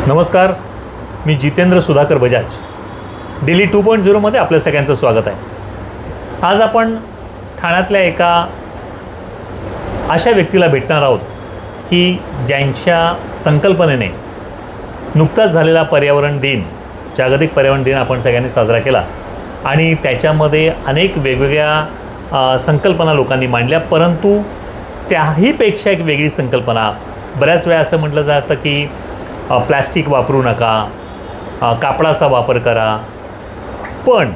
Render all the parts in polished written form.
नमस्कार, मी जितेंद्र सुधाकर बजाज. डेली 2.0 मध्ये आपल्या सगळ्यांचं स्वागत आहे. आज आपण ठाण्यातल्या एका अशा व्यक्तीला भेटणार आहोत की ज्यांच्या संकल्पनेने नुकताच झालेला पर्यावरण दिन, जागतिक पर्यावरण दिन आपण सगळ्यांनी साजरा केला आणि त्याच्यामध्ये अनेक वेगवेगळ्या संकल्पना लोकांनी मांडल्या. परंतु त्याहीपेक्षा एक वेगळी संकल्पना, बऱ्याच वेळा असं म्हटलं जातं की प्लॅस्टिक वापरू नका, कापडाचा वापर करा. पण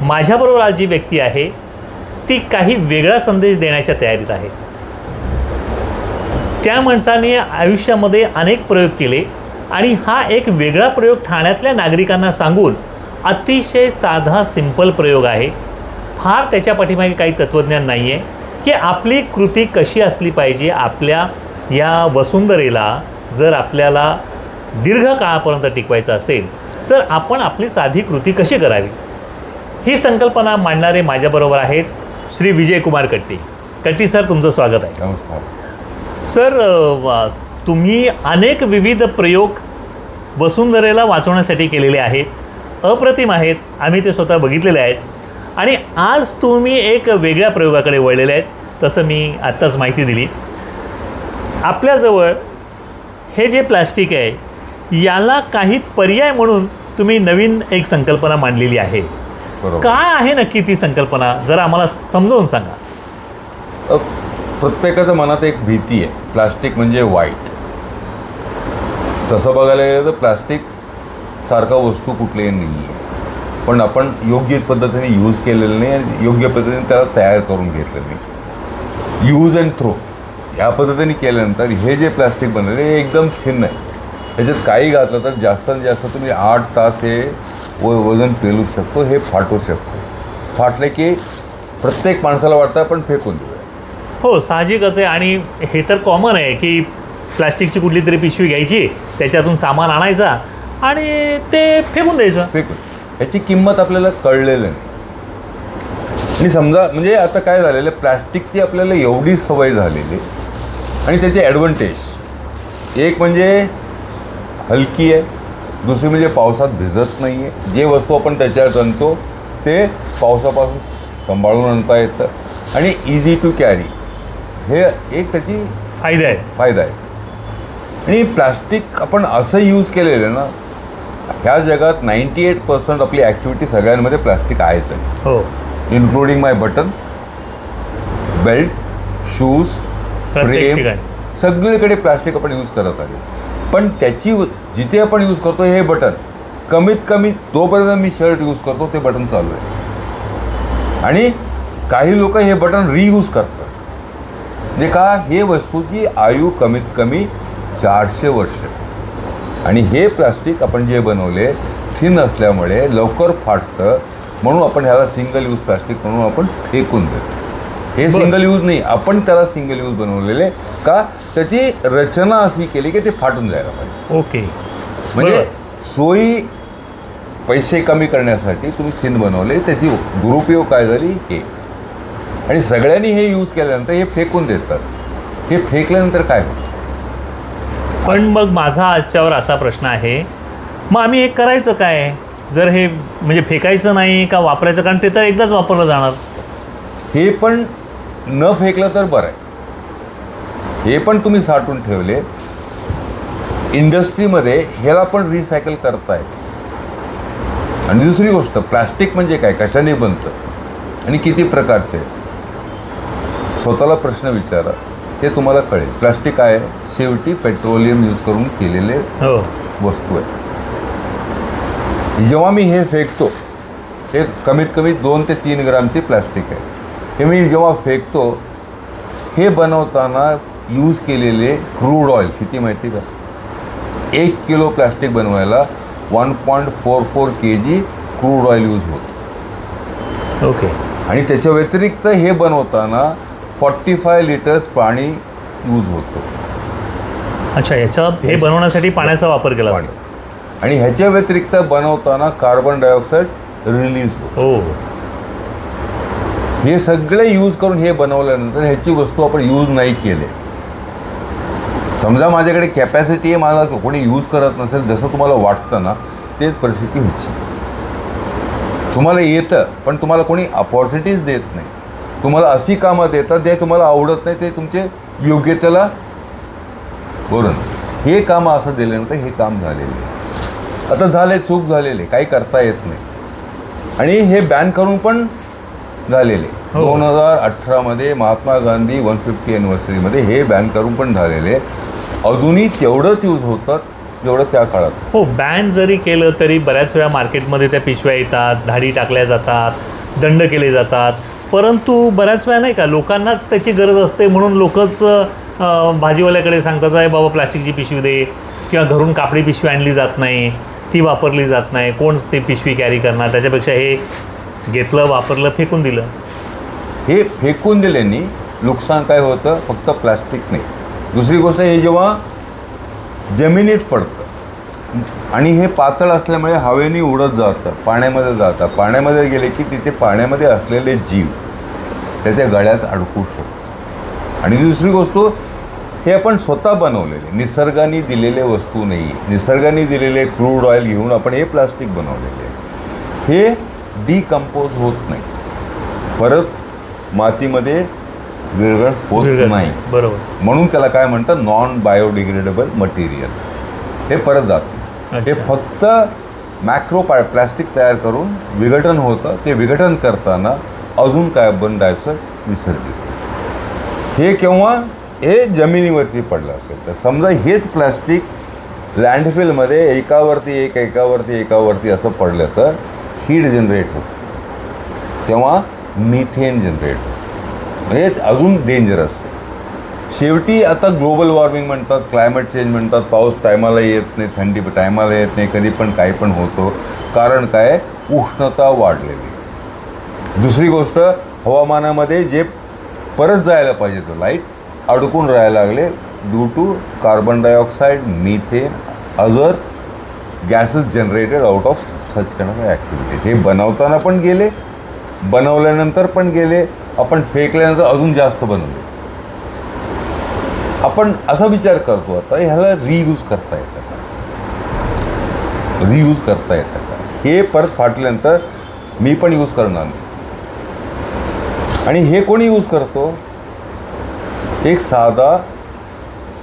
माझ्याबरोबर आज जी व्यक्ती आहे ती काही वेगळा संदेश देण्याच्या तयारीत आहे. त्या माणसाने आयुष्यामध्ये अनेक प्रयोग केले आणि हा एक वेगळा प्रयोग ठाण्यातल्या नागरिकांना सांगून, अतिशय साधा सिंपल प्रयोग आहे, फार त्याच्या पाठीमागे काही तत्त्वज्ञान नाही आहे, की आपली कृती कशी असली पाहिजे. आपल्या या वसुंधरेला जर आपल्याला दीर्घ काळापर्यंत टिकवायचं असेल तर आपण आपली साधी कृती कशी करावी, ही संकल्पना मांडणारे माझ्याबरोबर आहेत श्री विजयकुमार कट्टी. कट्टी सर, तुमचं स्वागत आहे. नमस्कार सर. तुम्ही अनेक विविध प्रयोग वसुंधरेला वाचवण्यासाठी केलेले आहेत, अप्रतिम आहेत. आम्ही ते स्वतः बघितलेले आहेत आणि आज तुम्ही एक वेगळ्या प्रयोगाकडे वळलेले आहेत, तसं मी आत्ताच माहिती दिली. आपल्याजवळ हे जे प्लास्टिक आहे याला काही पर्याय म्हणून तुम्ही नवीन एक संकल्पना मांडलेली आहे. काय आहे नक्की ती संकल्पना, जरा आम्हाला समजावून सांगा. प्रत्येकाच्या मनात एक भीती आहे, प्लास्टिक म्हणजे वाईट. तसं बघायला गेलं तर प्लास्टिक सारखा वस्तू कुठलीही नाही आहे, पण आपण योग्य पद्धतीने यूज केलेलं नाही आणि योग्य पद्धतीने त्याला तयार करून घेतलं नाही. यूज अँड थ्रो या पद्धतीने केल्यानंतर हे जे प्लास्टिक बनलेलं हे एकदम थिन आहे. त्याच्यात काही घातलं तर जास्तीत जास्त तुम्ही 8 तास हे वजन पेलू शकतो, हे फाटू शकतो. फाटले की प्रत्येक माणसाला वाटतं आपण फेकून देऊया. हो, साहजिकच आहे. आणि हे तर कॉमन आहे की प्लास्टिकची कुठली तरी पिशवी घ्यायची, त्याच्यातून सामान आणायचा आणि ते फेकून द्यायचं. ह्याची किंमत आपल्याला कळलेलं नाही. आणि समजा म्हणजे आता काय झालेलं, प्लास्टिकची आपल्याला एवढी सवय झालेली आणि त्याचे ॲडव्हान्टेज, एक म्हणजे हलकी आहे, दुसरी म्हणजे पावसात भिजत नाही आहे. जे वस्तू आपण त्याच्यात आणतो ते पावसापासून सांभाळून आणता येतं आणि इझी टू कॅरी, हे एक त्याची फायदा आहे. आणि प्लास्टिक आपण असं यूज केलेलं आहे ना, ह्या जगात 98% आपली ॲक्टिव्हिटी सगळ्यांमध्ये प्लास्टिक आहेच आहे. हो, इन्क्लुडिंग माय बटन, बेल्ट, शूज, फ्रेम, सगळीकडे प्लास्टिक आपण यूज करत आहे. पण त्याची जिथे आपण यूज करतो हे बटन, कमीत कमी तोपर्यंत मी शर्ट यूज करतो ते बटन चालू आहे. आणि काही लोक हे बटन रियूज करतात. म्हणजे का, हे वस्तूची आयु कमीत कमी 400 वर्ष. आणि हे प्लास्टिक आपण जे बनवले थिन असल्यामुळे लवकर फाटतं, म्हणून आपण ह्याला सिंगल यूज प्लास्टिक म्हणून आपण फेकून देतो. हे सिंगल यूज नाही, आपण त्याला सिंगल यूज बनवलेले का, त्याची रचना अशी केली की ते फाटून जायला पाहिजे. ओके. म्हणजे सोयी पैसे कमी करण्यासाठी तुम्ही थिन बनवले, त्याची दुरुपयोग काय झाली हे. आणि सगळ्यांनी हे यूज केल्यानंतर हे फेकून देतात. हे फेकल्यानंतर काय होतं. पण मग माझा आजच्यावर असा प्रश्न आहे, मग आम्ही हे करायचं काय जर हे म्हणजे फेकायचं नाही का वापरायचं, कारण ते तर एकदाच वापरलं जाणार. हे पण न फेकलं तर बरं आहे. हे पण तुम्ही साठवून ठेवले, इंडस्ट्रीमध्ये ह्याला पण रिसायकल करतायत. आणि दुसरी गोष्ट, प्लास्टिक म्हणजे काय, कशाने बनतं आणि किती प्रकारचे, स्वतःला प्रश्न विचारा, ते तुम्हाला कळेल. प्लास्टिक काय आहे, शेवटी पेट्रोलियम यूज करून केलेले वस्तू आहे. जेव्हा मी हे फेकतो, हे कमीत कमी 2 ते 3 ग्रामची प्लास्टिक आहे. हे मी जेव्हा फेकतो, हे बनवताना यूज केलेले क्रूड ऑइल किती माहिती का, 1 किलो प्लास्टिक बनवायला 1.44 kg क्रूड ऑइल यूज होतं. ओके. आणि त्याच्या व्यतिरिक्त हे बनवताना 45 लिटर्स पाणी यूज होतं. अच्छा, हे बनवण्यासाठी पाण्याचा वापर केला पाणी. आणि ह्याच्या व्यतिरिक्त बनवताना कार्बन डायऑक्साईड रिलीज होतो. हे सगळे यूज करून हे बनवल्यानंतर ह्याची वस्तू आपण यूज नाही केले समजा माझ्याकडे कॅपॅसिटी आहे, मला कोणी यूज करत नसेल, जसं तुम्हाला वाटतं ना तेच परिस्थिती व्हायची. तुम्हाला येतं पण तुम्हाला कोणी अपॉर्च्युनिटीज देत नाही. तुम्हाला अशी कामं देतात जे तुम्हाला आवडत नाही, ते तुमचे योग्यतेला बोलून हे कामं असं दिल्यानंतर हे काम झालेले. आता झाले, चूक झालेले, काही करता येत नाही. आणि हे बॅन करून पण झालेले. 2018मध्ये महात्मा गांधी 150 ॲनिव्हर्सरीमध्ये हे बॅन करून पण झालेले. अजूनही तेवढंच यूज होतात जेवढं त्या काळात. हो, बॅन जरी केलं तरी बऱ्याच वेळा मार्केटमध्ये त्या पिशव्या येतात, धाडी टाकल्या जातात, दंड केले जातात. परंतु बऱ्याच वेळा नाही का, लोकांनाच त्याची गरज असते म्हणून लोकच भाजीवाल्याकडे सांगतात आहे बाबा प्लास्टिकची पिशवी दे, किंवा घरून कापडी पिशवी आणली जात नाही, ती वापरली जात नाही, कोण ती पिशवी कॅरी करणार, त्याच्यापेक्षा हे घेतलं, वापरलं, फेकून दिलं. हे फेकून दिल्याने नुकसान काय होतं, फक्त प्लास्टिक नाही. दुसरी गोष्ट, हे जेव्हा जमिनीत पडतं आणि हे पातळ असल्यामुळे हवेने उडत जातं, पाण्यामध्ये जातं. पाण्यामध्ये गेले की तिथे पाण्यामध्ये असलेले जीव त्याच्या गळ्यात अडकू शकतो. आणि दुसरी गोष्ट, हे आपण स्वतः बनवलेले, निसर्गाने दिलेले वस्तू नाही. निसर्गाने दिलेले क्रूड ऑइल घेऊन आपण हे प्लास्टिक बनवलेले. हे डिकम्पोज होत नाही, परत मातीमध्ये विरघळ होत नाही. बरोबर. म्हणून त्याला काय म्हणतात, नॉन बायोडिग्रेडेबल मटेरियल. हे परत जातं. हे फक्त मॅक्रो प्लास्टिक तयार करून विघटन होतं. ते विघटन करताना अजून कार्बन डायऑक्साईड विसर्जित. हे केव्हा हे जमिनीवरती पडलं असेल तर समजा हेच प्लास्टिक लँडफिलमध्ये एकावरती असं पडलं तर हीट जनरेट होतं, तेव्हा मिथेन जनरेट होतं. म्हणजे अजून डेंजरस. शेवटी आता ग्लोबल वॉर्मिंग म्हणतात, क्लायमेट चेंज म्हणतात, पाऊस टायमाला येत नाही, थंडी टायमाला येत नाही, कधी पण काही पण होतो. कारण काय, उष्णता वाढलेली. दुसरी गोष्ट, हवामानामध्ये जे परत जायला पाहिजे तो लाईट अडकून राहायला लागले due to carbon dioxide, methane, other gases generated out of such kind of activities. हे बनवताना पण गेले, बनवल्यानंतर पण गेले, आपण फेकल्यानंतर अजून जास्त बनवले. आपण असा विचार करतो आता, ह्याला रियूज करता येतं का, हे परत फाटल्यानंतर मी पण यूज करणार नाही. आणि हे कोणी यूज करतो, एक साधा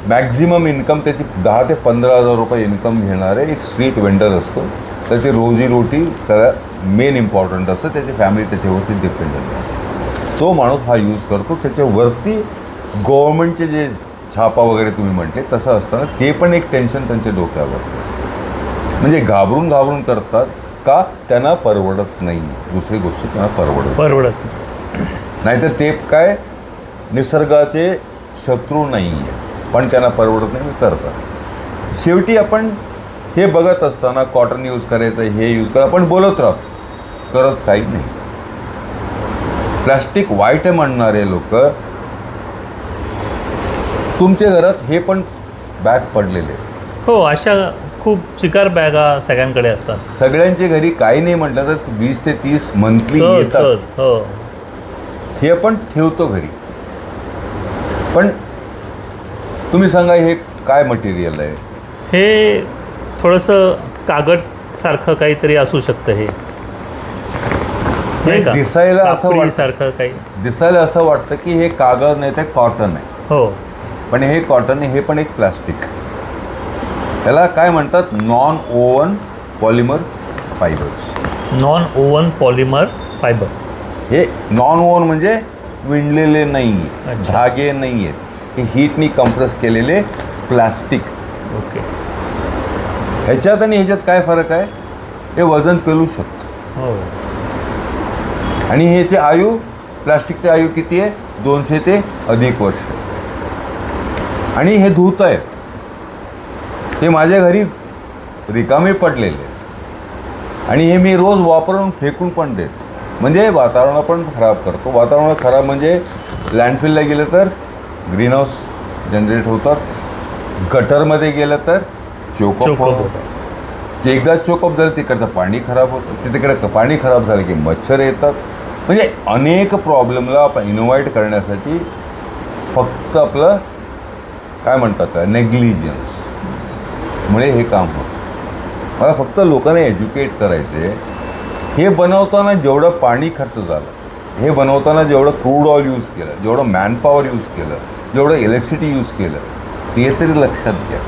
मॅक्झिमम इन्कम त्याची 10 ते 15,000 रुपये इन्कम घेणारे एक स्ट्रीट वेंडर असतो. त्याची रोजीरोटी त्याला मेन इम्पॉर्टंट असतं, त्याची फॅमिली त्याच्यावरती डिपेंडंट असते. तो माणूस हा यूज करतो. त्याच्यावरती गव्हर्नमेंटचे जे छापा वगैरे तुम्ही म्हटले तसं असताना ते पण एक टेन्शन त्यांच्या डोक्यावरती असतं. म्हणजे घाबरून करतात का, त्यांना परवडत नाही. दुसरी गोष्ट, त्यांना परवडत नाहीतर ते काय निसर्गाचे शत्रू नाही आहे, पण त्यांना परवडत नाही, करतात. शेवटी आपण हे बघत असताना कॉटन यूज करायचं, हे यूज करा, आपण बोलत राहतो, करत काही नाही. प्लास्टिक वाईट म्हणणारे लोक, तुमच्या घरात हे पण बॅग पडलेले. हो, अशा खूप चिकार बॅगा सगळ्यांकडे असतात. सगळ्यांच्या घरी काही नाही म्हटलं तर 20 ते 30 मंथली येतात. हो, हे आपण ठेवतो घरी. पण तुम्ही सांगा, हे काय मटेरियल आहे? हे थोडंसं कागदसारखं काहीतरी असू शकतं. हे दिसायला असं सारखं काही दिसायला असं वाटतं की हे कागद नाही, ते कॉटन आहे. हो, पण हे कॉटन आहे, हे पण एक प्लास्टिक. त्याला काय म्हणतात, non oven polymer fibres. Non oven polymer fibres. हे नॉन ओव्हन म्हणजे विणलेले नाही, धागे नाही आहेत, हे हीटनी कम्प्रेस केलेले प्लास्टिक. ओके. ह्याच्यात आणि ह्याच्यात काय फरक आहे, हे वजन पेलू शकतं. हो. आणि ह्याचे आयु, प्लास्टिकचे आयु किती आहे, 200 ते अधिक वर्ष. आणि हे धुत आहेत. हे माझ्या घरी रिकामे पडलेले आहेत आणि हे मी रोज वापरून फेकून पण देतो. म्हणजे वातावरण पण खराब करतो. वातावरण खराब म्हणजे लँडफिलला गेलं तर ग्रीन हाऊस जनरेट होतात, गटरमध्ये गेलं तर चोकअप होतं. ते एकदा चोकअप झालं तिकडचं पाणी खराब होतं, तिकडे पाणी खराब झालं की मच्छर येतात. म्हणजे अनेक प्रॉब्लेमला आपण इन्व्हाइट करण्यासाठी फक्त आपलं काय म्हणतात नेग्लिजन्स मुळे हे काम होतं. मला फक्त लोकांना एज्युकेट करायचे, हे बनवताना जेवढं पाणी खर्च झालं, हे बनवताना जेवढं क्रूड ऑइल यूज केलं, जेवढं मॅनपॉवर यूज केलं, जेवढं इलेक्ट्रिसिटी यूज केलं, ते तरी लक्षात घ्या.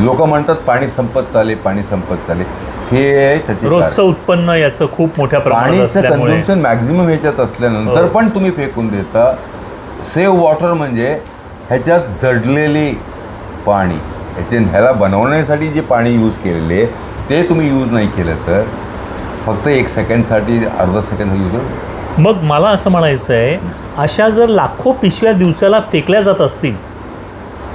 लोक म्हणतात पाणी संपत चाले, पाणी संपत चाले. हे आहे त्याचे रोजचं उत्पन्न याचं खूप मोठ्या प्रमाणात पाणीचं असल्यामुळे कन्झम्पशन मॅक्झिमम ह्याच्यात असल्यानंतर पण तुम्ही फेकून देता. सेव्ह वॉटर म्हणजे ह्याच्यात दडलेली पाणी, ह्याला बनवण्यासाठी जे पाणी यूज केलेले ते तुम्ही यूज नाही केलं तर फक्त 1 सेकंडसाठी, अर्धा सेकंड यूज होईल. मग मला असं म्हणायचं आहे, अशा जर लाखो पिशव्या दिवसाला फेकल्या जात असतील,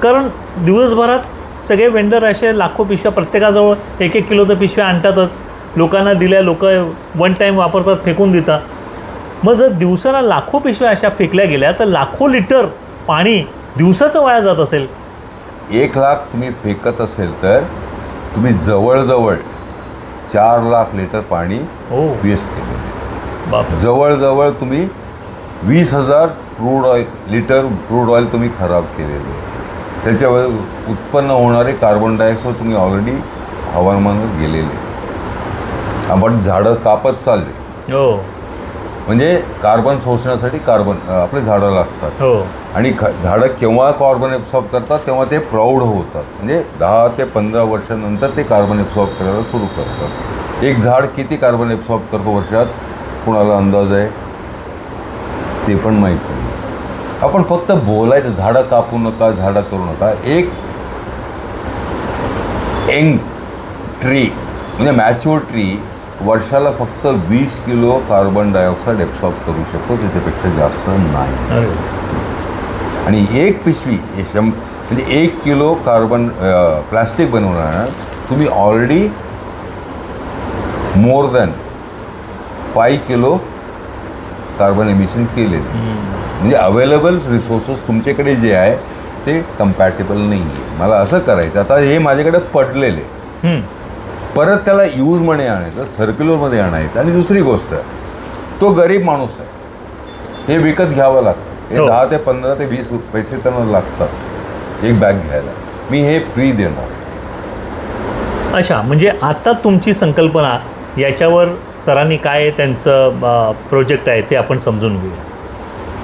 कारण दिवसभरात सगळे वेंडर असे लाखो पिशव्या प्रत्येकाजवळ 1-1 किलो तर पिशव्या आणतातच, लोकांना दिल्या, लोक वन टाईम वापरतात, फेकून देतात. मग जर दिवसाला लाखो पिशव्या अशा फेकल्या गेल्या तर लाखो लिटर पाणी दिवसाचं वाया जात असेल. 1 लाख तुम्ही फेकत असेल तर तुम्ही जवळजवळ 4 लाख लिटर पाणी वेस्ट केलं. बाप, जवळजवळ तुम्ही 20,000 लिटर क्रूड ऑइल तुम्ही खराब केलेले. त्याच्यावर उत्पन्न होणारे कार्बन डायऑक्साईड तुम्ही ऑलरेडी हवामानात गेलेले. आपण झाडं कापत चालले, हो, म्हणजे कार्बन शोषण्यासाठी आपले झाडं लागतात. हो. आणि झाडं केव्हा कार्बन एब्सॉर्ब करतात तेव्हा ते प्रौढ होतात, म्हणजे 10 ते 15 वर्षानंतर ते कार्बन एब्सॉर्ब करायला सुरू करतात. एक झाड किती कार्बन एब्सॉर्ब करतो वर्षात, कुणाला अंदाज आहे? ते पण माहीत नाही. आपण फक्त बोलायचं, झाडं कापू नका, झाडं करू नका. एक यंग ट्री म्हणजे मॅच्युअर ट्री वर्षाला फक्त 20 किलो कार्बन डायऑक्साईड एब्सॉर्ब करू शकतो, त्याच्यापेक्षा जास्त नाही. आणि एक पिशवी म्हणजे 1 किलो कार्बन प्लास्टिक बनवणार तुम्ही already more than 5 kilo carbon emission केले. म्हणजे अवेलेबल रिसोर्सेस तुमच्याकडे जे आहे ते कम्पॅटेबल नाही आहे. मला असं करायचं, आता हे माझ्याकडे पडलेले, परत त्याला यूज मध्ये आणायचं, सर्क्युलरमध्ये आणायचं. आणि दुसरी गोष्ट, तो गरीब माणूस आहे, हे विकत घ्यावं लागतं. हे 10 ते 15 ते 20 पैसे त्यांना लागतात एक बॅग घ्यायला. मी हे फ्री देणार. अच्छा, म्हणजे आता तुमची संकल्पना याच्यावर सरांनी काय त्यांचं प्रोजेक्ट आहे ते आपण समजून घेऊया.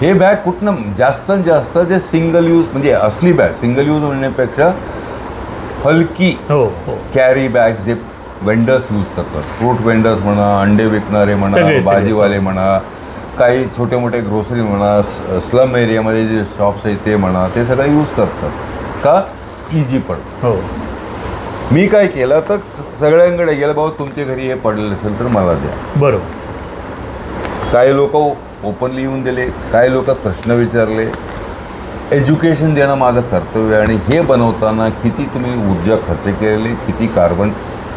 हे बॅग कुठनं जास्तीत जास्त जे सिंगल यूज, म्हणजे असली बॅग सिंगल यूज म्हणण्यापेक्षा हलकी कॅरी बॅग्स जे वेंडर्स यूज करतात, फ्रूट वेंडर्स म्हणा, अंडे विकणारे म्हणा, भाजीवाले म्हणा, काही छोटे मोठे ग्रोसरी म्हणा, स्लम एरियामध्ये जे शॉप्स आहेत ते म्हणा, ते सगळं यूज करतात का इझी पडतं. मी काय केलं तर सगळ्यांकडे गेलं, बाबा तुमच्या घरी हे पडलेलं असेल तर मला द्या. बरोबर. काही लोक ओपनली येऊन दिले, काही लोक प्रश्न विचारले. एज्युकेशन देणं माझं कर्तव्य आहे. आणि हे बनवताना किती तुम्ही ऊर्जा खर्च केलेले, किती कार्बन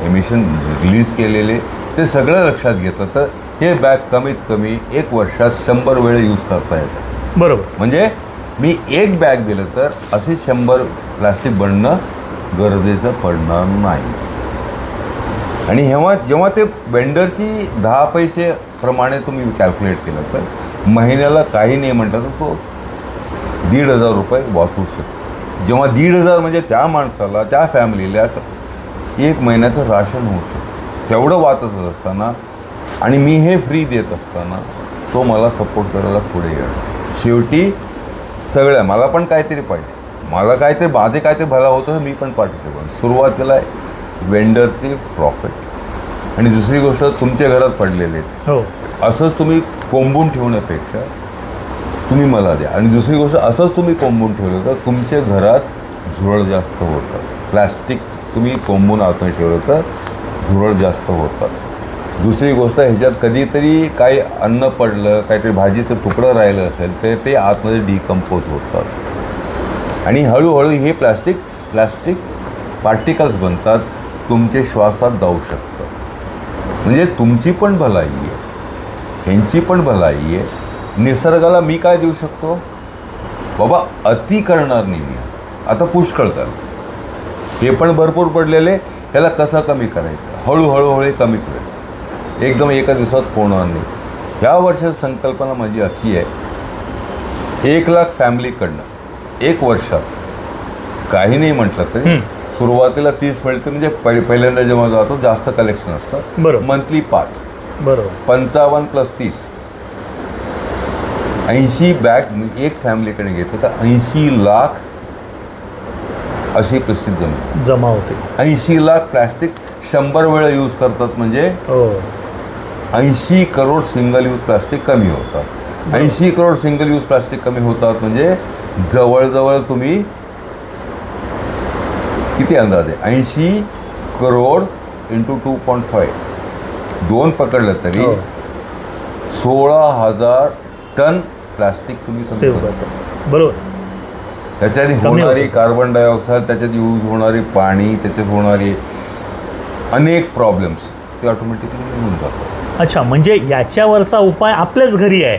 एमिशन रिलीज केलेले, ते सगळं लक्षात घेतं. तर हे बॅग कमीत कमी 1 वर्षात 100 वेळ यूज करता येतं. बरोबर. म्हणजे मी एक बॅग दिलं तर असे 100 प्लास्टिक बनणं गरजेचं पडणार नाही. आणि जेव्हा ते वेंडरची 10 पैसे प्रमाणे तुम्ही कॅल्क्युलेट केलं तर महिन्याला काही नाही म्हणतात तर तो 1,500 रुपये वाचू शकतो. जेव्हा 1,500 म्हणजे त्या माणसाला, त्या फॅमिलीला 1 महिन्याचं राशन होऊ शकतं. तेवढं वाचत असताना आणि मी हे फ्री देत असताना तो मला सपोर्ट करायला पुढे येणार. शेवटी सगळ्या मला पण काहीतरी पाहिजे, मला काहीतरी माझे काहीतरी भला होतं, मी पण पार्टिसिपेट. सुरुवातीला वेंडरचे प्रॉफिट आणि दुसरी गोष्ट तुमच्या घरात पडलेले आहेत, असंच तुम्ही कोंबून ठेवण्यापेक्षा तुम्ही मला द्या. आणि दुसरी गोष्ट, असंच तुम्ही कोंबून ठेवलं तर तुमच्या घरात झुरळ जास्त होतात. प्लॅस्टिक तुम्ही कोंबून आतमध्ये ठेवलं तर झुरळ जास्त होतात. दुसरी गोष्ट, ह्याच्यात कधीतरी काही अन्न पडलं, काहीतरी भाजीचं तुकडं राहिलं असेल तर ते आतमध्ये डिकम्पोज होतात आणि हळूहळू हे प्लॅस्टिक पार्टिकल्स बनतात, तुमच्या श्वासात जाऊ शकतं. म्हणजे तुमची पण भलाई आहे, ह्यांची पण भलाई आहे. निसर्गाला मी काय देऊ शकतो बाबा? अति करणार नाही मी. आता पुष्कळ कर, हे पण भरपूर पडलेले, ह्याला कसं कमी करायचं, हळूहळू कमी करायचं. एकदम एका दिवसात होणार नाही. ह्या वर्षाची संकल्पना माझी अशी आहे, 1 लाख फॅमिलीकडनं 1 वर्षात काही नाही म्हटलं तरी सुरुवातीला 30 मिळते, म्हणजे पहिल्यांदा जेव्हा जातो जास्त कलेक्शन असतं. बरोबर. मंथली 5, बरोबर. 55 + 30 80 बॅग एक फॅमिलीकडे घेतलं तर 80 लाख अशी प्लास्टिक जमा होते. 80 लाख प्लास्टिक 100 वेळा यूज करतात, म्हणजे 80 करोड सिंगल यूज प्लास्टिक कमी होतात. 80 करोड सिंगल यूज प्लास्टिक कमी होतात म्हणजे जवळजवळ तुम्ही किती अंदाज आहे, 80 करोड × 2.5 2 पकडलं तरी 16,000 टन प्लास्टिक तुम्ही सेव्ह करता. बरोबर. त्याच्याने होणारी कार्बन डायऑक्साईड, त्याच्यात यूज होणारी पाणी, त्याच्यात होणारी अनेक प्रॉब्लेम्स ते ऑटोमॅटिकली निघून जातात. अच्छा, म्हणजे याच्यावरचा उपाय आपल्याच घरी आहे,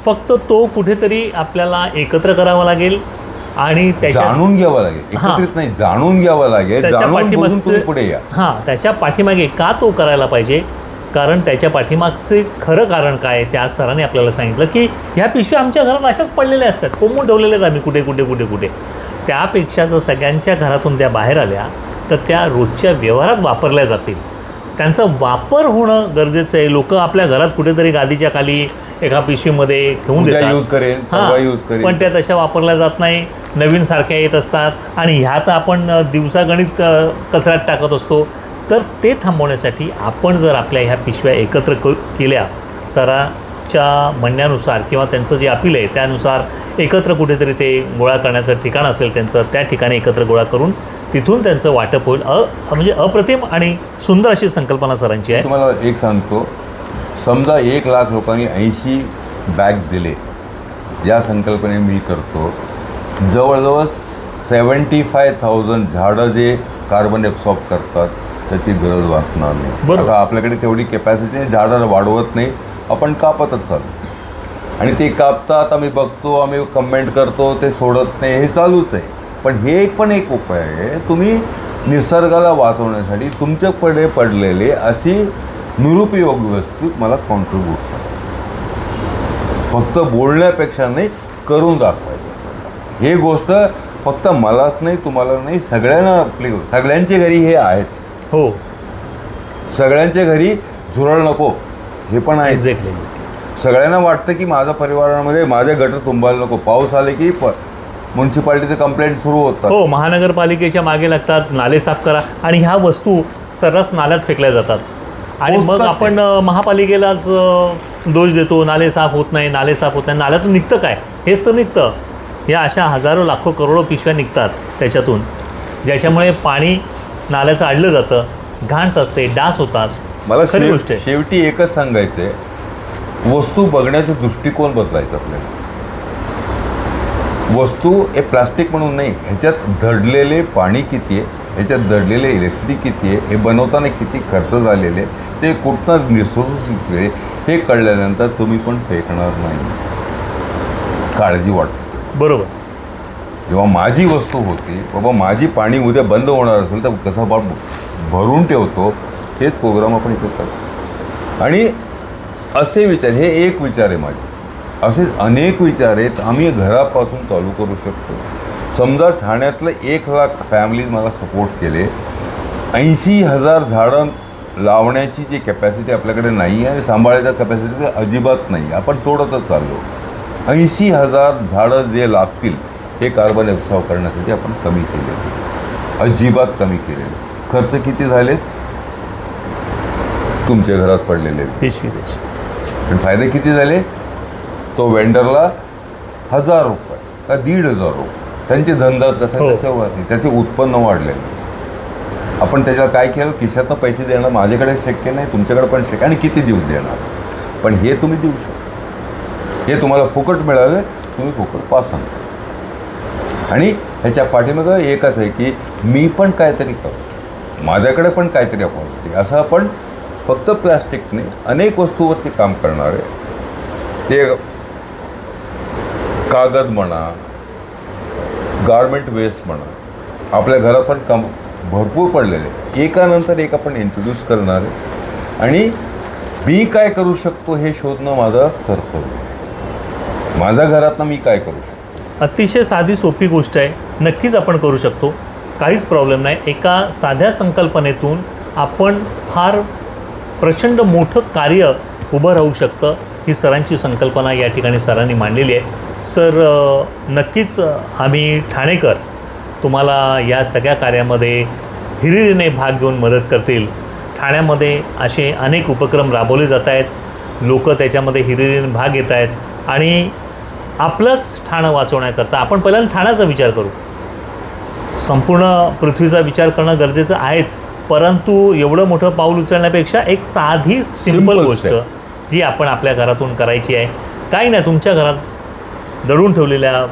फक्त तो कुठेतरी आपल्याला एकत्र करावा लागेल आणि जाणून घ्यावं लागेल. एकत्रित नाही, जाणून घ्यावं लागेल. जाणून बुजून तुम्ही पुढे या. त्याच्या पाठीमागे का तो करायला पाहिजे, कारण त्याच्या पाठीमागचे खरं कारण काय त्या सरांनी आपल्याला सांगितलं की ह्या पिशव्या आमच्या घरात अशाच पडलेल्या असतात, कोंबून ठेवलेल्या आहेत आम्ही कुठे कुठे कुठे कुठे. त्यापेक्षा जर सगळ्यांच्या घरातून त्या बाहेर आल्या तर त्या रोजच्या व्यवहारात वापरल्या जातील. त्यांचा वापर होणं गरजेचं आहे. लोक आपल्या घरात कुठेतरी गादीच्या खाली एका पिशवीमध्ये ठेवून देतात, पण त्या तशा वापरल्या जात नाही. नवीन सारख्या येत असतात आणि ह्यात आपण दिवसागणित कचऱ्यात टाकत असतो. तर ते थांबवण्यासाठी आपण जर आपल्या ह्या पिशव्या एकत्र केल्या, सराच्या म्हणण्यानुसार किंवा त्यांचं जे अपील आहे त्यानुसार एकत्र कुठेतरी ते गोळा करण्याचं ठिकाण असेल त्यांचं, त्या ठिकाणी एकत्र गोळा करून तिथून त्यांचं वाटप होईल. म्हणजे अप्रतिम आणि सुंदर अशी संकल्पना सरांची आहे. तुम्हाला एक सांगतो, समजा 1 लाख लोकांनी 80 बॅग दिले, या संकल्पने मी करतो जवळजवळ 75,000 झाडं जे कार्बन ॲब्सॉर्ब करतात त्याची गरज वाचणार नाही. आता आपल्याकडे तेवढी कॅपॅसिटी झाडं वाढवत नाही, आपण कापतच चालू आणि ते कापतात, आम्ही बघतो, आम्ही कमेंट करतो, ते सोडत नाही, हे चालूच आहे. पण हे पण एक उपाय आहे, तुम्ही निसर्गाला वाचवण्यासाठी तुमच्याकडे पडलेले अशी निरुपयोगी वस्तू मला कॉन्ट्रीब्यूट करा. फक्त बोलण्यापेक्षा नाही, करून दाखवायचं. हे गोष्ट फक्त मलाच नाही, तुम्हाला नाही, सगळ्यांना सगळ्यांच्या घरी हे आहेत. हो, सगळ्यांच्या घरी झुरळ नको हे पण आहे. एक्झॅक्टली. सगळ्यांना वाटतं की माझ्या परिवारामध्ये माझे गटर तुंबायला नको. पाऊस आले की म्युन्सिपाल्टीचे कंप्लेंट सुरू होतात. हो, महानगरपालिकेच्या मागे लागतात, नाले साफ करा, आणि ह्या वस्तू सर्रास नाल्यात फेकल्या जातात. आणि मग आपण महापालिकेलाच दोष देतो, नाले साफ होत नाही, नाले साफ होत नाही. नाल्यातून निघतं काय? हेच तर निघतं. या अशा हजारो लाखो करोडो पिशव्या निघतात त्याच्यातून, ज्याच्यामुळे पाणी नाल्याचं अडलं जातं, घाण असते, डास होतात. मला खरी गोष्ट शेवटी एकच सांगायचं आहे, वस्तू बघण्याचा दृष्टिकोन बदलायचा आपल्याला. वस्तू हे प्लास्टिक म्हणून नाही, ह्याच्यात दडलेले पाणी किती आहे, ह्याच्यात दडलेले इलेक्ट्रिसिटी किती आहे, हे बनवताना किती खर्च झालेले, ते कुठनं निसर्ग हे कळल्यानंतर तुम्ही पण फेकणार नाही. काळजी वाटते. बरोबर. जेव्हा माझी वस्तू होती, बाबा माझी पाणी उद्या बंद होणार असेल तर कसं भरून ठेवतो, हेच प्रोग्राम आपण इथे करतो. आणि असे विचार, हे एक विचार आहे माझे, असेच अनेक विचार आहेत. आम्ही घरापासून चालू करू शकतो. समजा ठाण्यातलं 1 लाख फॅमिलीज मला सपोर्ट केले, 80,000 झाडं लावण्याची जी कॅपॅसिटी आपल्याकडे नाही आहे आणि सांभाळायचा कॅपॅसिटी अजिबात नाही, आपण तोडतच चाललो. 80,000 झाडं जे लागतील हे कार्बन ॲब्सॉर्ब करण्यासाठी आपण कमी केले, अजिबात कमी केलेले. खर्च किती झालेत? तुमच्या घरात पडलेले पिशवी. पण फायदे किती झाले? तो वेंडरला 1,000 रुपये का 1,500 रुपये, त्यांचे धंदा कसा त्याच्यावरती, त्याचे उत्पन्न वाढलेलं. आपण त्याच्याला काय केलं, खिशातनं पैसे देणं माझ्याकडे शक्य नाही, तुमच्याकडे पण शक्य, आणि किती दिवस देणार, पण हे तुम्ही देऊ शकता. हे तुम्हाला फुकट मिळालं, तुम्ही फुकट पास आणता. आणि ह्याच्या पाठीमागं एकच आहे की मी पण काहीतरी करतो, माझ्याकडे पण काहीतरी अपॉर्च्युनिटी. असं आपण फक्त प्लॅस्टिकने अनेक वस्तूवरती काम करणार आहे. ते कागद म्हणा, गारमेंट वेस्ट म्हणा, आपल्या घरात पण भरपूर पडलेले, एकानंतर एक आपण इंट्रोड्यूस करणार आहे. आणि मी काय करू शकतो हे शोधणं माझं कर्तव्य. माझ्या घरातनं मी काय करू शकतो अतिशय साधी सोपी गोष्ट आहे, नक्कीच आपण करू शकतो, काहीच प्रॉब्लेम नाही. एका साध्या संकल्पनेतून आपण फार प्रचंड मोठं कार्य उभं राहू शकतं. ही सरांची संकल्पना या ठिकाणी सरांनी मांडलेली आहे. सर, नक्कीच आम्ही ठाणेकर तुम्हाला या सगळ्या कार्यामध्ये हिरिरीने भाग घेऊन मदत करतील. ठाण्यामध्ये असे अनेक उपक्रम राबवले जात आहेत, लोक त्याच्यामध्ये हिरिरीने भाग घेत आहेत आणि आपलंच ठाणं वाचवण्याकरता आपण पहिल्यांदा ठाण्याचा विचार करू. संपूर्ण पृथ्वीचा विचार करणं गरजेचं आहेच, परंतु एवढं मोठं पाऊल उचलण्यापेक्षा एक साधी सिंपल गोष्ट जी आपण आपल्या घरातून करायची आहे. काही नाही, तुमच्या घरात दडून ठेवलेल्या,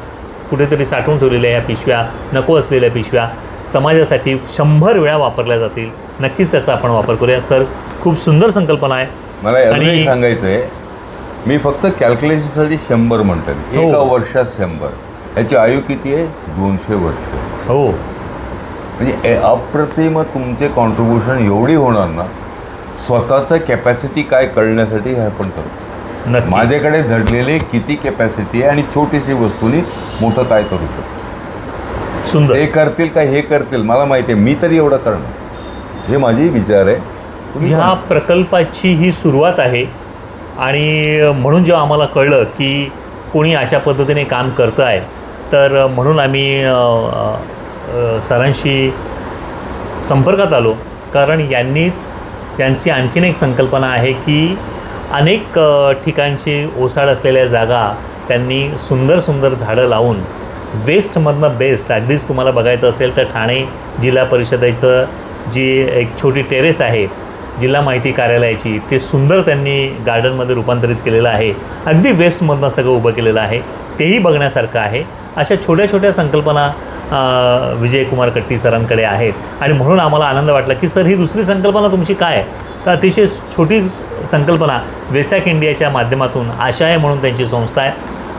कुठेतरी साठवून ठेवलेल्या या पिशव्या, नको असलेल्या पिशव्या समाजासाठी 100 वेळा वापरल्या जातील. नक्कीच त्याचा आपण वापर करूया. सर, खूप सुंदर संकल्पना आहे. मला अजूनही सांगायचं आहे, मी फक्त कॅल्क्युलेशनसाठी 100 म्हणतो. एका वर्षात 100, याची आयु किती आहे? 200 वर्ष. हो, म्हणजे अप्रतिम तुमचे कॉन्ट्रीब्युशन एवढी होणार ना, स्वतःचं कॅपॅसिटी काय कळण्यासाठी हे आपण करतो. नक्की. माझ्याकडे धरलेले किती कॅपॅसिटी आहे आणि छोटीशी वस्तूनी मोठं काय करू शकतो. सुंदर. हे करतील का हे करतील मला माहिती आहे, मी तरी एवढं करणार, हे माझी विचार आहे. ह्या प्रकल्पाची ही सुरुवात आहे आणि म्हणून जेव्हा आम्हाला कळलं की कोणी अशा पद्धतीने काम करतं आहे, तर म्हणून आम्ही सरांशी संपर्कात आलो. कारण यांची आणखीन एक संकल्पना आहे की अनेक ठिकाणची ओसाड असलेल्या जागा त्यांनी सुंदर सुंदर झाडं लावून वेस्टमधनं बेस्ट, अगदीच तुम्हाला बघायचं असेल तर ठाणे जिल्हा परिषदेचं जी एक छोटी टेरेस आहे जिल्हा माहिती कार्यालयाची, ते सुंदर त्यांनी गार्डनमध्ये रूपांतरित केलेलं आहे. अगदी वेस्टमधनं सगळं उभं केलेलं आहे, तेही बघण्यासारखं आहे. अशा छोट्या छोट्या संकल्पना विजयकुमार कट्टी सरांकडे आहेत आणि म्हणून आम्हाला आनंद वाटला की सर, ही दुसरी संकल्पना तुमची काय आहे? तर अतिशय छोटी संकल्पना वेसॅक इंडियाच्या माध्यमातून आशा आहे म्हणून त्यांची संस्था आहे.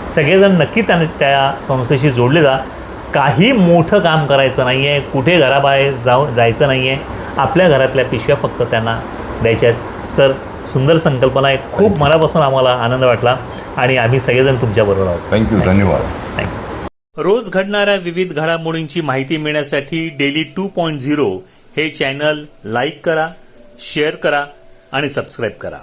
सगळेजण नक्की त्या संस्थेशी जोडले जा. काही मोठं काम करायचं नाही आहे, कुठे घराबाहेर जायचं नाही आहे, आपल्या घरातल्या पिशव्या फक्त त्यांना द्यायच्या आहेत. सर, सुंदर संकल्पना आहे, खूप मनापासून आम्हाला आनंद वाटला आणि आम्ही सगळेजण तुमच्याबरोबर आहोत. थँक्यू, धन्यवाद. थँक्यू. रोज घडणाऱ्या विविध घडामोडींची माहिती मिळण्यासाठी डेली 2.0 हे चॅनल लाईक करा, शेअर करा आणि सबस्क्राईब करा.